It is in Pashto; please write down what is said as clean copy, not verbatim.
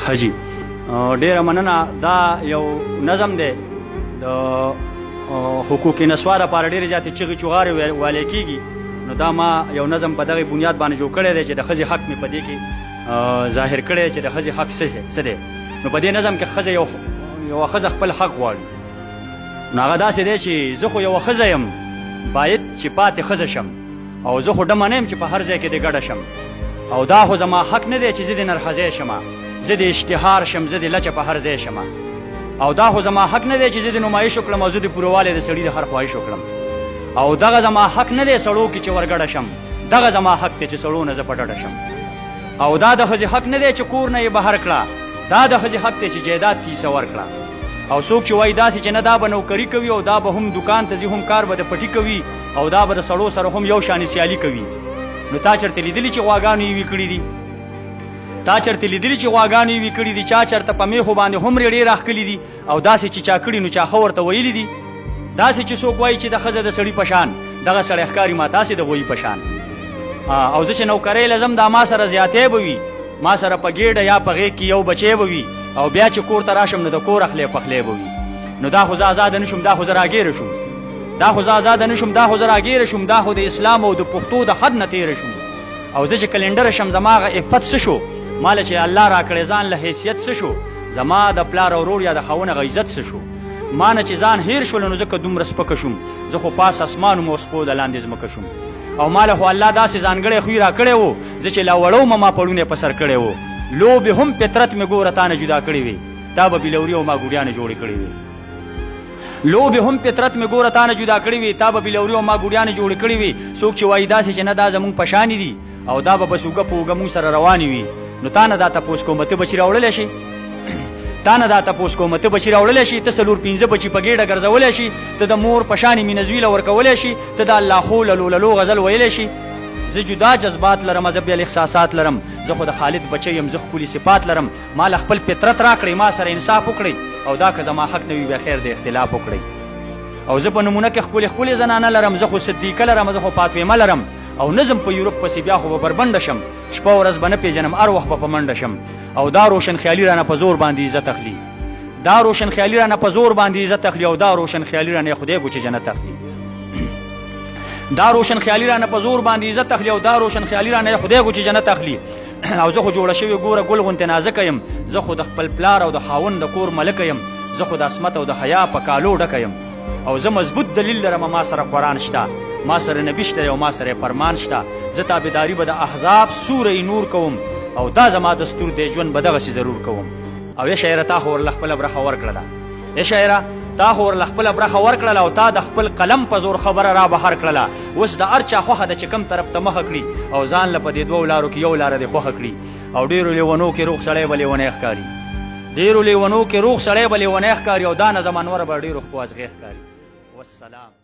حجي ډیره مننه. دا یو نظم دی د حقوق نسوار لپاره ډېرې زیاتې چغې چغارې والی کېږي. نو دا ما یو نظم په دغې بنیاد باندې جوړ کړی دی چې د ښځې حق مې په دې کې ظاهر کړی چې د ښځې حق څه دی. نو په دې نظم کې ښځه یوه ښځه خپل حق غواړي. نو هغه داسې دی چې زه خو یوه ښځه یم، باید چې پاتې ښځه شم، او زه خو ډمه نه یم چې په هر ځای کې دې ګډه شم. او دا خو زما حق نه دی چې زه دې نرښځی شم، زه د اشتهار شم، زه د لچه په هر ځای شم. او دا خو زما حق نه دی چې زه د نمایش وکړم او زه د پورووالی د سړي د هر خواهش وکړم. او دغه زما حق نه دی سړو کې چې ورګډه شم، دغه زما حق دی چې سړو نه زه په ډډه شم. او دا د ښځې حق نه دی چې کور نه یې بهر کړه، دا د ښځې حق دی چې جایداد کې حصه ورکړه. او څوک چې وایي داسې چې نه دا به نوکري کوي او دا به هم دکان ته ځي، هم کار به د پټي کوي او دا به د سړو سره هم یو شانې سیالي کوي. نو تا چېرته لیدلي چې غواګانو یې وي کړي دي؟ تا چېرته لیدلي چې غواګانو یې وي کړي دي؟ چا چېرته په میخو باندې هومرې ډېر راښکلي دي؟ او داسې چې چا کړي نو چا ښه ورته ویلي دي؟ داسې چې څوک وایي چې د ښځه د سړي په شان، دغه سړی ښکاري ما تاسې د غویي په شان. او زه چې نوکرۍ لزم دا ما سره زیاتی به وي، ما سره په ګېډه یا په غېږ کې یو بچی به وي، او بیا چې کور ته راشم نو د کور اخلی پخلی به وي. نو دا خو زه ازاده نه شم، دا خو زه راګیره شوم، دا خو زه ازاده نه شم، دا خو زه راګیره شوم، دا خو د اسلام او د پښتو د حد نه تېره شوم. او زه چې کلنډره شم زما هغه عفت څه شو؟ ما له چې الله راکړی ځان له حیثیت څه شو؟ زما د پلار او ورور یا د خاوند هغه عزت څه شو؟ ما نه چې ځان هیر شول نو ځکه دومره سپکه شوم. زه خو پاس اسمان وم او سپو د لاندې ځمکه شوم. او ما له خو الله داسې ځانګړی خوی راکړی و، زه چې لا وړو ما پړونه په سر کړی و. لوبې هم فطرت مې ګوره تا نه جدا کړې وې، تا به بلوري او ما ګوډیانې جوړې کړې وې. لوبې هم فطرت مې ګوره تا نه جدا کړې وې، تا به بلوري او ما ګوډیانې جوړې کړې وې. څوک چې وایي داسې چې نه دا زمونږ په شانې دي او دا به بس اوږه په اوږه مونږ سره روانې وي، نو تا نه دا تپوس کوم ته بچي راوړلی شي؟ تا نه دا تپوس کوم ته بچي راوړلی شي؟ ته 4-5 بچي په ګېډه ګرځولی شي؟ ته د مور په شانې مینه زویله ورکولی شي؟ ته د الله خو للو غزل ویلی شي؟ زه جدا جذبات لرم، زه بیا احساسات لرم، زه خو د خالد بچی یم، زه ښکلي صفات لرم. ما له خپل فطرت راکړئ، ما سره انصاف وکړئ، او دا که زما حق نه وي بیا خیر د اختلاف وکړئ. او زه په نمونه کې ښکلې زنانه لرم، زه خو صدیقه لرم، زه خو فاطمه لرم. او نظم په یورپ پسې بیا خو به بربنډه شم، شپه ورځ به نه پېژنم، هر وخت به په منډه شم. او دا روشن خیالي رانه په زور باندې عزت اخلي، دا روشن خیالي رانه په زور باندې عزت اخلي، او دا روشن خیالي رانه خدای کو چې جنت اخلي. دا روشن خیالي رانه په زور باندې عزت اخلي، او دا روشن خیالي رانه خدای کو چې جنت اخلي. او زه خو جوړه شوې ګوره ګل غوندې نازکه یم، زه خو د خپل پلار او د خاوند د کور ملکه یم، زه خو د عصمت او د حیا په کالو ډکه یم. او زه مضبوط دلیل لرم، ما سره قرآن شته، ما سره نبي شته، او ما سره فرمان شته. زه تابعداري به د احزاب سوره نور کوم، او دا زما دستور دی، ژوند به دغسې ضرور کوم. او یا شاعره تا خو ورله خپله برخه ورکړله، یا شاعره تا خو ورله خپله برخه ورکړله، او تا د خپل قلم په زور خبره را بهر کړله. اوس د هر چا خوښه ده چې کوم طرف ته مخه کړي، او ځان له په دې 2 لارو کې یو لاره دې خوښه کړي. او ډېرو لیونو کې روغ سړی به لیونی ښکاري، ډېرو لیونو کې روغ سړی به لیونی ښکاري، او دا نه زمانوره به ډېرو خپو ازغې ښکاري. والسلام.